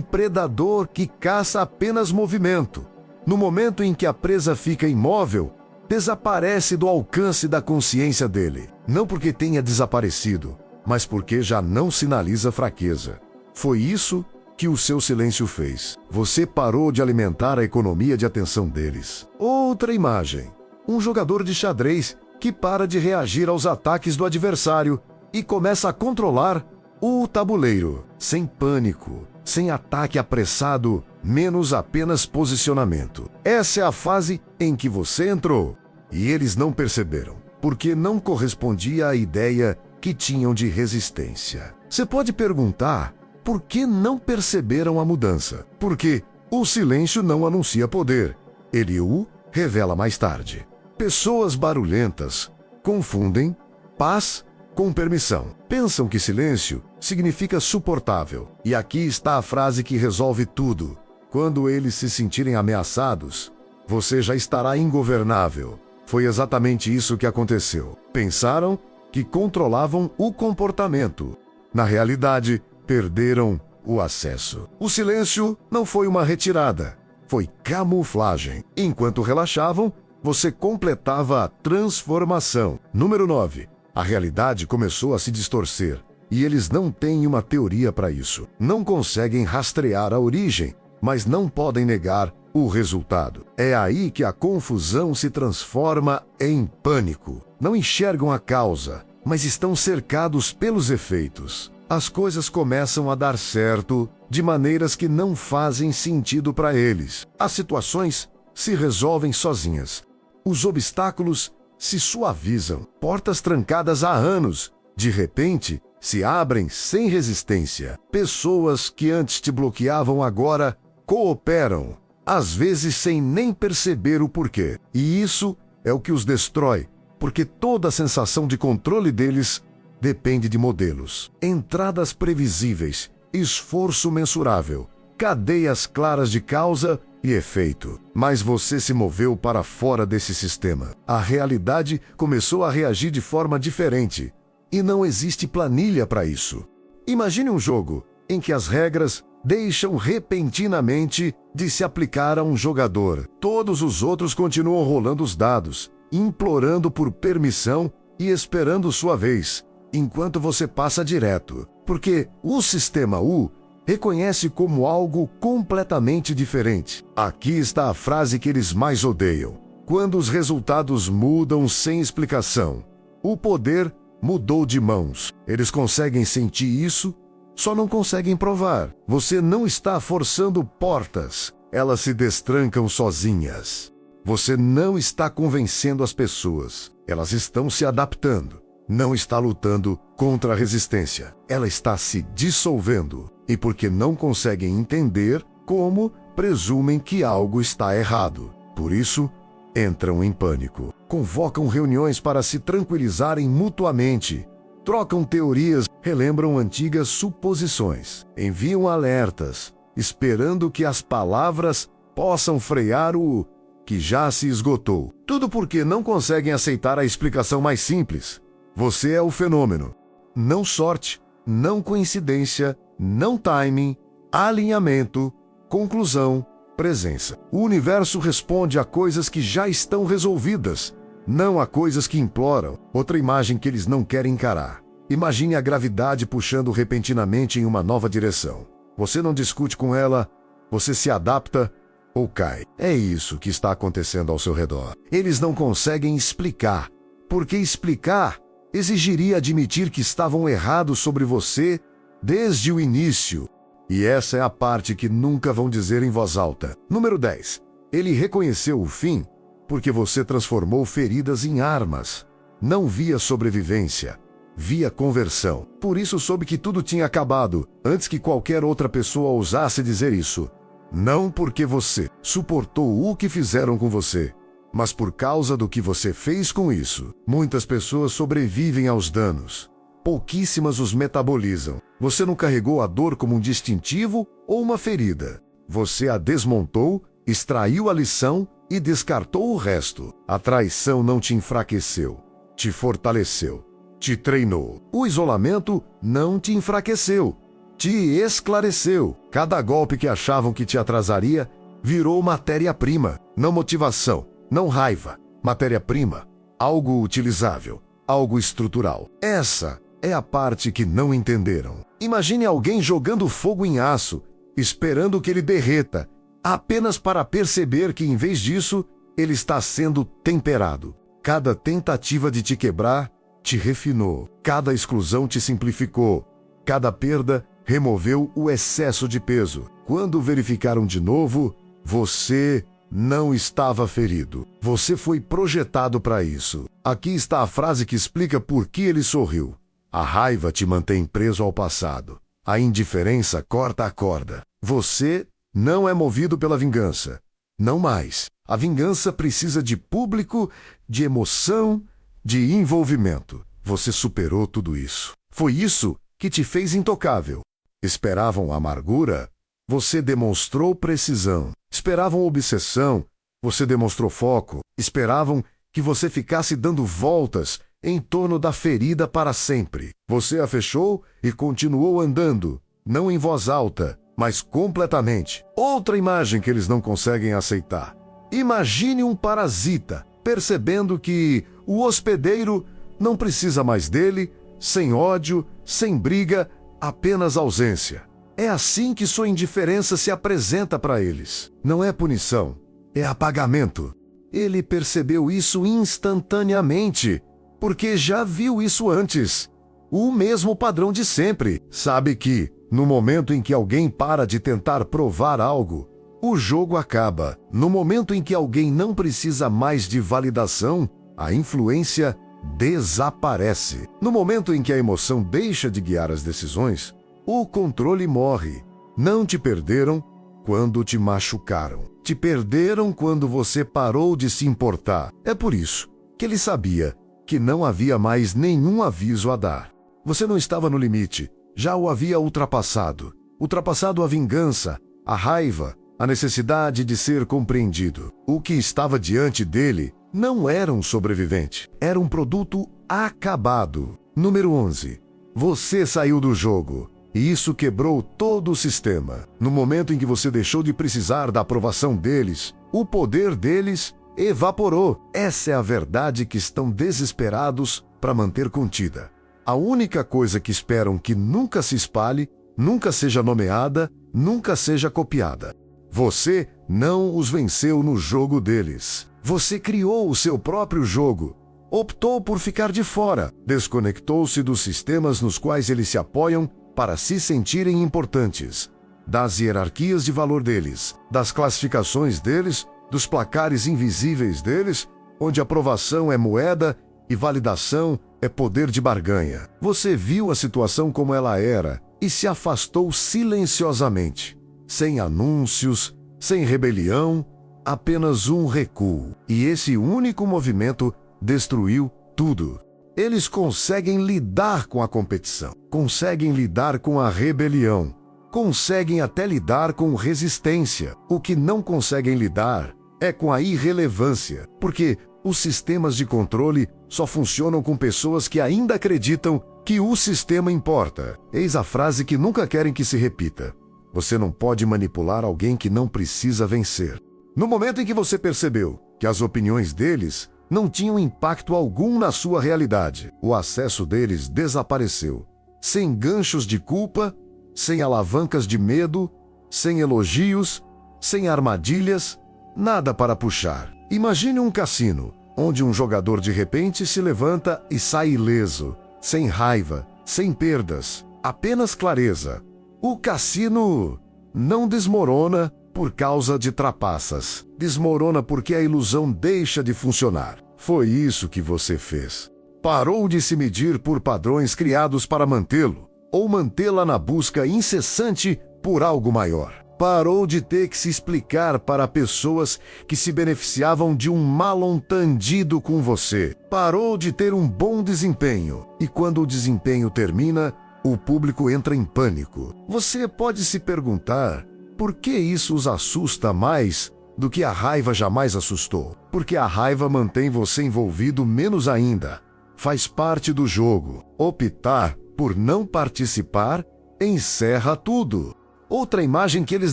Speaker 1: predador que caça apenas movimento. No momento em que a presa fica imóvel, desaparece do alcance da consciência dele. Não porque tenha desaparecido, mas porque já não sinaliza fraqueza. Foi isso que o seu silêncio fez. Você parou de alimentar a economia de atenção deles. Outra imagem. Um jogador de xadrez que para de reagir aos ataques do adversário e começa a controlar o tabuleiro, sem pânico, sem ataque apressado, menos apenas posicionamento. Essa é a fase em que você entrou. E eles não perceberam, porque não correspondia à ideia que tinham de resistência. Você pode perguntar por que não perceberam a mudança. Porque o silêncio não anuncia poder. Ele o revela mais tarde. Pessoas barulhentas confundem paz com permissão. Pensam que silêncio significa suportável. E aqui está a frase que resolve tudo. Quando eles se sentirem ameaçados, você já estará ingovernável. Foi exatamente isso que aconteceu. Pensaram que controlavam o comportamento. Na realidade, perderam o acesso. O silêncio não foi uma retirada, foi camuflagem. Enquanto relaxavam, você completava a transformação. Número 9. A realidade começou a se distorcer. E eles não têm uma teoria para isso. Não conseguem rastrear a origem, mas não podem negar o resultado. É aí que a confusão se transforma em pânico. Não enxergam a causa, mas estão cercados pelos efeitos. As coisas começam a dar certo de maneiras que não fazem sentido para eles. As situações se resolvem sozinhas. Os obstáculos se suavizam. Portas trancadas há anos, de repente, se abrem sem resistência. Pessoas que antes te bloqueavam agora cooperam, às vezes sem nem perceber o porquê. E isso é o que os destrói, porque toda a sensação de controle deles depende de modelos. Entradas previsíveis, esforço mensurável, cadeias claras de causa e efeito. Mas você se moveu para fora desse sistema. A realidade começou a reagir de forma diferente. E não existe planilha para isso. Imagine um jogo em que as regras deixam repentinamente de se aplicar a um jogador. Todos os outros continuam rolando os dados, implorando por permissão e esperando sua vez, enquanto você passa direto. Porque o sistema U reconhece como algo completamente diferente. Aqui está a frase que eles mais odeiam. Quando os resultados mudam sem explicação, o poder mudou de mãos. Eles conseguem sentir isso, só não conseguem provar. Você não está forçando portas, elas se destrancam sozinhas. Você não está convencendo as pessoas, elas estão se adaptando. Não está lutando contra a resistência, ela está se dissolvendo. E porque não conseguem entender como, presumem que algo está errado. Por isso, entram em pânico. Convocam reuniões para se tranquilizarem mutuamente. Trocam teorias, relembram antigas suposições. Enviam alertas, esperando que as palavras possam frear o que já se esgotou. Tudo porque não conseguem aceitar a explicação mais simples. Você é o fenômeno. Não sorte, não coincidência, não timing, alinhamento, conclusão, presença. O universo responde a coisas que já estão resolvidas, não a coisas que imploram. Outra imagem que eles não querem encarar. Imagine a gravidade puxando repentinamente em uma nova direção. Você não discute com ela, você se adapta ou cai. É isso que está acontecendo ao seu redor. Eles não conseguem explicar, porque explicar exigiria admitir que estavam errados sobre você desde o início. E essa é a parte que nunca vão dizer em voz alta. Número 10. Ele reconheceu o fim porque você transformou feridas em armas. Não via sobrevivência, via conversão. Por isso soube que tudo tinha acabado, antes que qualquer outra pessoa ousasse dizer isso. Não porque você suportou o que fizeram com você, mas por causa do que você fez com isso. Muitas pessoas sobrevivem aos danos. Pouquíssimas os metabolizam. Você não carregou a dor como um distintivo ou uma ferida. Você a desmontou, extraiu a lição e descartou o resto. A traição não te enfraqueceu. te fortaleceu, te treinou. O isolamento não te enfraqueceu, te esclareceu. Cada golpe que achavam que te atrasaria virou matéria-prima, não motivação, não raiva. Matéria-prima, algo utilizável, algo estrutural. Essa é a parte que não entenderam. Imagine alguém jogando fogo em aço, esperando que ele derreta, apenas para perceber que, em vez disso, ele está sendo temperado. Cada tentativa de te quebrar te refinou. Cada exclusão te simplificou. Cada perda removeu o excesso de peso. Quando verificaram de novo, você não estava ferido. Você foi projetado para isso. Aqui está a frase que explica por que ele sorriu. A raiva te mantém preso ao passado. A indiferença corta a corda. Você não é movido pela vingança. Não mais. A vingança precisa de público, de emoção, de envolvimento. Você superou tudo isso. Foi isso que te fez intocável. Esperavam amargura? Você demonstrou precisão. Esperavam obsessão? Você demonstrou foco. Esperavam que você ficasse dando voltas em torno da ferida para sempre. Você a fechou e continuou andando, não em voz alta, mas completamente. Outra imagem que eles não conseguem aceitar. Imagine um parasita percebendo que o hospedeiro não precisa mais dele, sem ódio, sem briga, apenas ausência. É assim que sua indiferença se apresenta para eles. Não é punição, é apagamento. Ele percebeu isso instantaneamente, porque já viu isso antes. O mesmo padrão de sempre. Sabe que, no momento em que alguém para de tentar provar algo, o jogo acaba. No momento em que alguém não precisa mais de validação, a influência desaparece. No momento em que a emoção deixa de guiar as decisões, o controle morre. Não te perderam quando te machucaram. Te perderam quando você parou de se importar. É por isso que ele sabia que não havia mais nenhum aviso a dar. Você não estava no limite, já o havia ultrapassado. Ultrapassado a vingança, a raiva, a necessidade de ser compreendido. O que estava diante dele não era um sobrevivente, era um produto acabado. Número 11. Você saiu do jogo. E isso quebrou todo o sistema. No momento em que você deixou de precisar da aprovação deles, o poder deles evaporou. Essa é a verdade que estão desesperados para manter contida. A única coisa que esperam que nunca se espalhe, nunca seja nomeada, nunca seja copiada. Você não os venceu no jogo deles. Você criou o seu próprio jogo. Optou por ficar de fora. Desconectou-se dos sistemas nos quais eles se apoiam para se sentirem importantes, das hierarquias de valor deles, das classificações deles, dos placares invisíveis deles, onde aprovação é moeda e validação é poder de barganha. Você viu a situação como ela era e se afastou silenciosamente, sem anúncios, sem rebelião, apenas um recuo. E esse único movimento destruiu tudo. Eles conseguem lidar com a competição, conseguem lidar com a rebelião, conseguem até lidar com resistência. O que não conseguem lidar é com a irrelevância, porque os sistemas de controle só funcionam com pessoas que ainda acreditam que o sistema importa. Eis a frase que nunca querem que se repita. Você não pode manipular alguém que não precisa vencer. No momento em que você percebeu que as opiniões deles não tinham impacto algum na sua realidade, o acesso deles desapareceu. Sem ganchos de culpa, sem alavancas de medo, sem elogios, sem armadilhas, nada para puxar. Imagine um cassino, onde um jogador de repente se levanta e sai ileso, sem raiva, sem perdas, apenas clareza. O cassino não desmorona por causa de trapaças. Desmorona porque a ilusão deixa de funcionar. Foi isso que você fez. Parou de se medir por padrões criados para mantê-lo, ou mantê-la na busca incessante por algo maior. Parou de ter que se explicar para pessoas que se beneficiavam de um mal-entendido com você. Parou de ter um bom desempenho. E quando o desempenho termina, o público entra em pânico. Você pode se perguntar: por que isso os assusta mais do que a raiva jamais assustou? Porque a raiva mantém você envolvido menos ainda. faz parte do jogo. Optar por não participar encerra tudo. Outra imagem que eles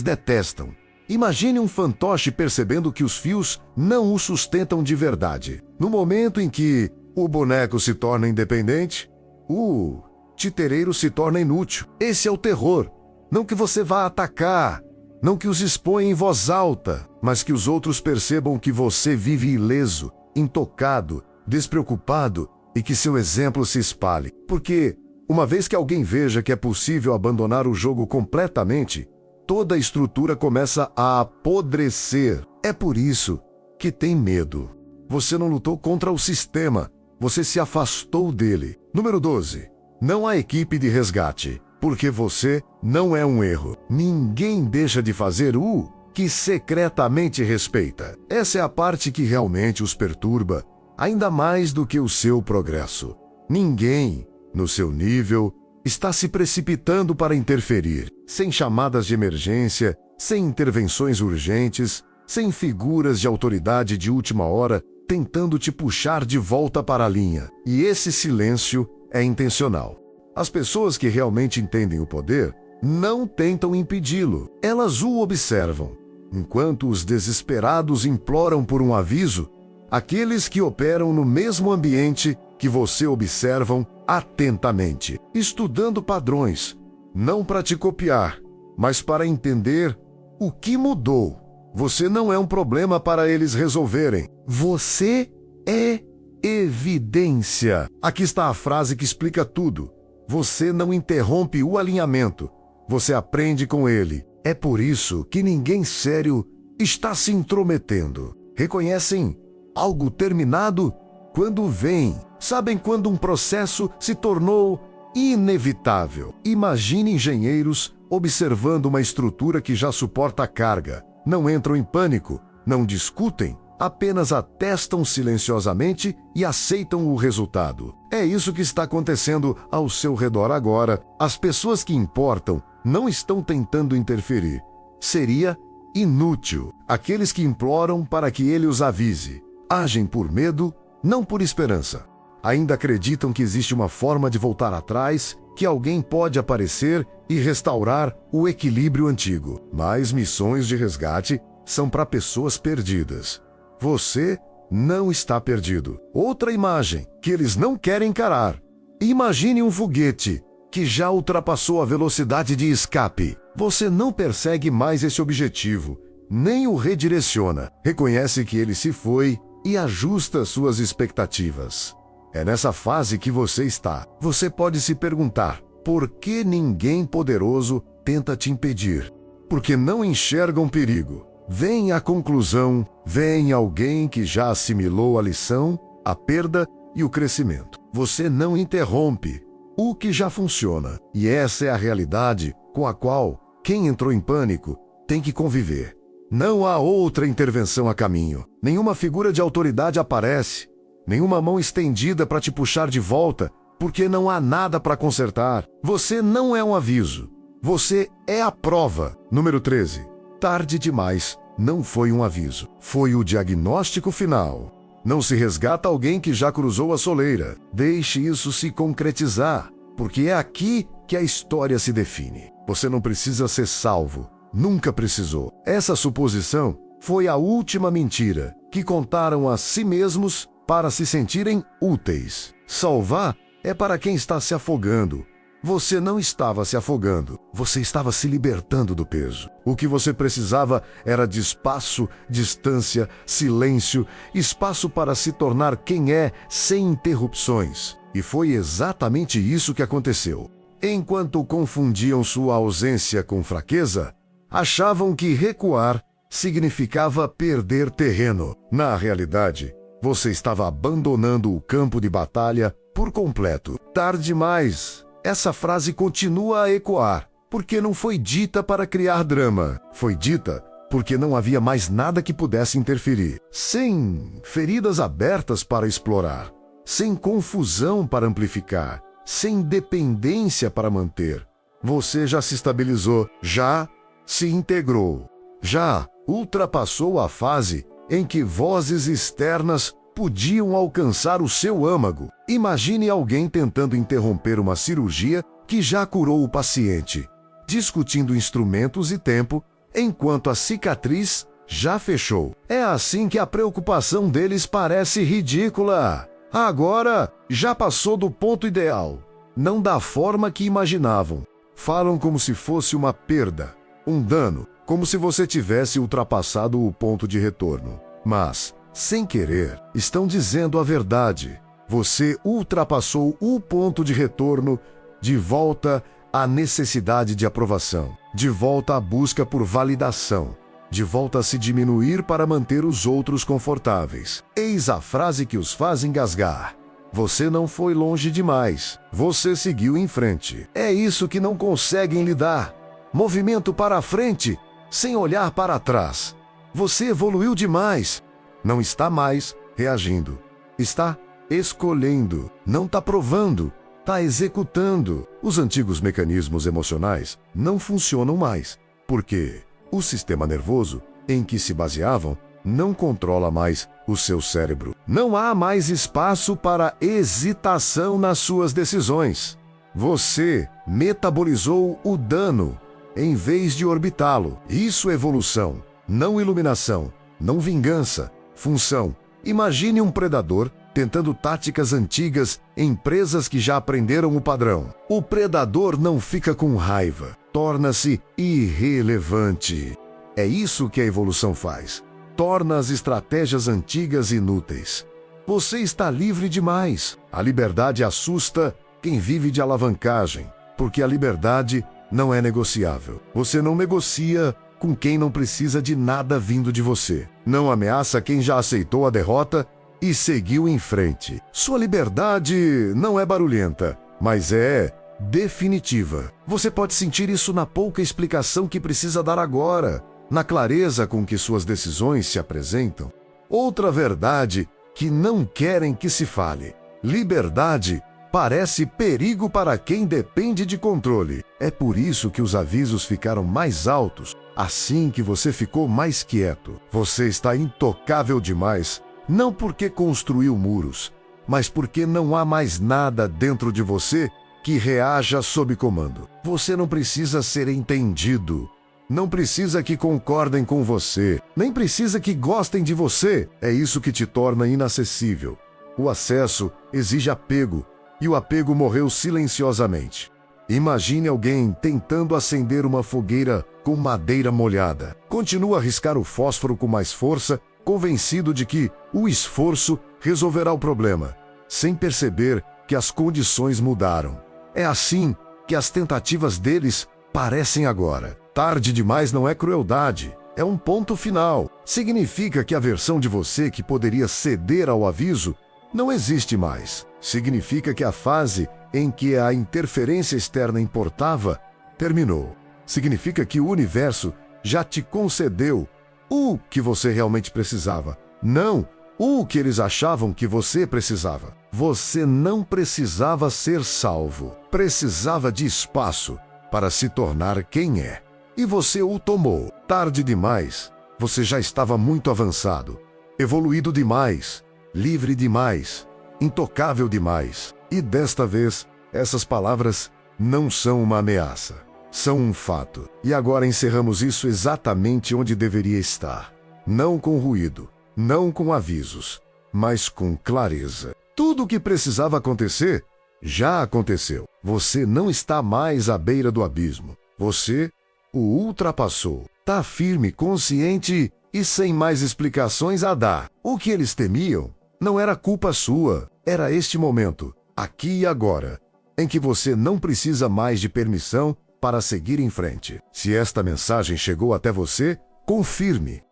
Speaker 1: detestam. Imagine um fantoche percebendo que os fios não o sustentam de verdade. No momento em que o boneco se torna independente, o titereiro se torna inútil. Esse é o terror. Não que você vá atacar, não que os exponha em voz alta, mas que os outros percebam que você vive ileso, intocado, despreocupado e que seu exemplo se espalhe. Porque, uma vez que alguém veja que é possível abandonar o jogo completamente, toda a estrutura começa a apodrecer. É por isso que tem medo. Você não lutou contra o sistema, você se afastou dele. Número 12. Não há equipe de resgate, porque você não é um erro. Ninguém deixa de fazer o que secretamente respeita. Essa é a parte que realmente os perturba, ainda mais do que o seu progresso. Ninguém, no seu nível, está se precipitando para interferir, sem chamadas de emergência, sem intervenções urgentes, sem figuras de autoridade de última hora tentando te puxar de volta para a linha. E esse silêncio é intencional. As pessoas que realmente entendem o poder não tentam impedi-lo, elas o observam. Enquanto os desesperados imploram por um aviso, aqueles que operam no mesmo ambiente que você observam atentamente, estudando padrões, não para te copiar, mas para entender o que mudou. Você não é um problema para eles resolverem. Você é evidência. Aqui está a frase que explica tudo. Você não interrompe o alinhamento. Você aprende com ele. É por isso que ninguém sério está se intrometendo. Reconhecem algo terminado quando vem. Sabem quando um processo se tornou inevitável. Imagine engenheiros observando uma estrutura que já suporta a carga. Não entram em pânico, não discutem, apenas atestam silenciosamente e aceitam o resultado. É isso que está acontecendo ao seu redor agora. As pessoas que importam não estão tentando interferir. Seria inútil. Aqueles que imploram para que ele os avise. Agem por medo, não por esperança. Ainda acreditam que existe uma forma de voltar atrás, que alguém pode aparecer e restaurar o equilíbrio antigo. Mas missões de resgate são para pessoas perdidas. Você não está perdido. Outra imagem que eles não querem encarar. Imagine um foguete que já ultrapassou a velocidade de escape. Você não persegue mais esse objetivo, nem o redireciona. Reconhece que ele se foi e ajusta suas expectativas. É nessa fase que você está. Você pode se perguntar, por que ninguém poderoso tenta te impedir? Porque não enxergam perigo. Vem a conclusão, vem alguém que já assimilou a lição, a perda e o crescimento. Você não interrompe o que já funciona. E essa é a realidade com a qual quem entrou em pânico tem que conviver. Não há outra intervenção a caminho. Nenhuma figura de autoridade aparece. Nenhuma mão estendida para te puxar de volta, porque não há nada para consertar. Você não é um aviso. Você é a prova. Número 13. Tarde demais. Não foi um aviso. Foi o diagnóstico final. Não se resgata alguém que já cruzou a soleira. Deixe isso se concretizar, porque é aqui que a história se define. Você não precisa ser salvo. Nunca precisou. Essa suposição foi a última mentira que contaram a si mesmos para se sentirem úteis. Salvar é para quem está se afogando. Você não estava se afogando, você estava se libertando do peso. O que você precisava era de espaço, distância, silêncio, espaço para se tornar quem é sem interrupções. E foi exatamente isso que aconteceu. Enquanto confundiam sua ausência com fraqueza, achavam que recuar significava perder terreno. Na realidade, você estava abandonando o campo de batalha por completo. Tarde demais. Essa frase continua a ecoar, porque não foi dita para criar drama. Foi dita porque não havia mais nada que pudesse interferir. Sem feridas abertas para explorar, sem confusão para amplificar, sem dependência para manter. Você já se estabilizou, já se integrou, já ultrapassou a fase em que vozes externas podiam alcançar o seu âmago. Imagine alguém tentando interromper uma cirurgia que já curou o paciente, discutindo instrumentos e tempo, enquanto a cicatriz já fechou. É assim que a preocupação deles parece ridícula. Agora, já passou do ponto ideal, não da forma que imaginavam. Falam como se fosse uma perda, um dano, como se você tivesse ultrapassado o ponto de retorno. Mas, sem querer, estão dizendo a verdade. Você ultrapassou o ponto de retorno, de volta à necessidade de aprovação, de volta à busca por validação, de volta a se diminuir para manter os outros confortáveis. Eis a frase que os faz engasgar. Você não foi longe demais. Você seguiu em frente. É isso que não conseguem lidar. Movimento para a frente, sem olhar para trás. Você evoluiu demais. Não está mais reagindo. Está escolhendo. Não está provando. Está executando. Os antigos mecanismos emocionais não funcionam mais, porque o sistema nervoso em que se baseavam não controla mais o seu cérebro. Não há mais espaço para hesitação nas suas decisões. Você metabolizou o dano em vez de orbitá-lo. Isso é evolução, não iluminação, não vingança, função. Imagine um predador tentando táticas antigas em presas que já aprenderam o padrão. O predador não fica com raiva, torna-se irrelevante. É isso que a evolução faz. Torna as estratégias antigas inúteis. Você está livre demais. A liberdade assusta quem vive de alavancagem, porque a liberdade não é negociável. Você não negocia com quem não precisa de nada vindo de você. Não ameaça quem já aceitou a derrota e seguiu em frente. Sua liberdade não é barulhenta, mas é definitiva. Você pode sentir isso na pouca explicação que precisa dar agora, na clareza com que suas decisões se apresentam. Outra verdade que não querem que se fale. Liberdade parece perigo para quem depende de controle. É por isso que os avisos ficaram mais altos, assim que você ficou mais quieto. Você está intocável demais, não porque construiu muros, mas porque não há mais nada dentro de você que reaja sob comando. Você não precisa ser entendido. Não precisa que concordem com você, nem precisa que gostem de você. É isso que te torna inacessível. O acesso exige apego, e o apego morreu silenciosamente. Imagine alguém tentando acender uma fogueira com madeira molhada. Continua a riscar o fósforo com mais força, convencido de que o esforço resolverá o problema, sem perceber que as condições mudaram. É assim que as tentativas deles parecem agora. Tarde demais não é crueldade, é um ponto final. Significa que a versão de você que poderia ceder ao aviso não existe mais. Significa que a fase em que a interferência externa importava terminou. Significa que o universo já te concedeu o que você realmente precisava, não o que eles achavam que você precisava. Você não precisava ser salvo, precisava de espaço para se tornar quem é. E você o tomou. Tarde demais. Você já estava muito avançado, evoluído demais, livre demais, intocável demais. E desta vez, essas palavras não são uma ameaça. São um fato. E agora encerramos isso exatamente onde deveria estar. Não com ruído, não com avisos, mas com clareza. Tudo o que precisava acontecer, já aconteceu. Você não está mais à beira do abismo. Você o ultrapassou. Tá firme, consciente e sem mais explicações a dar. O que eles temiam não era culpa sua. Era este momento, aqui e agora, em que você não precisa mais de permissão para seguir em frente. Se esta mensagem chegou até você, confirme.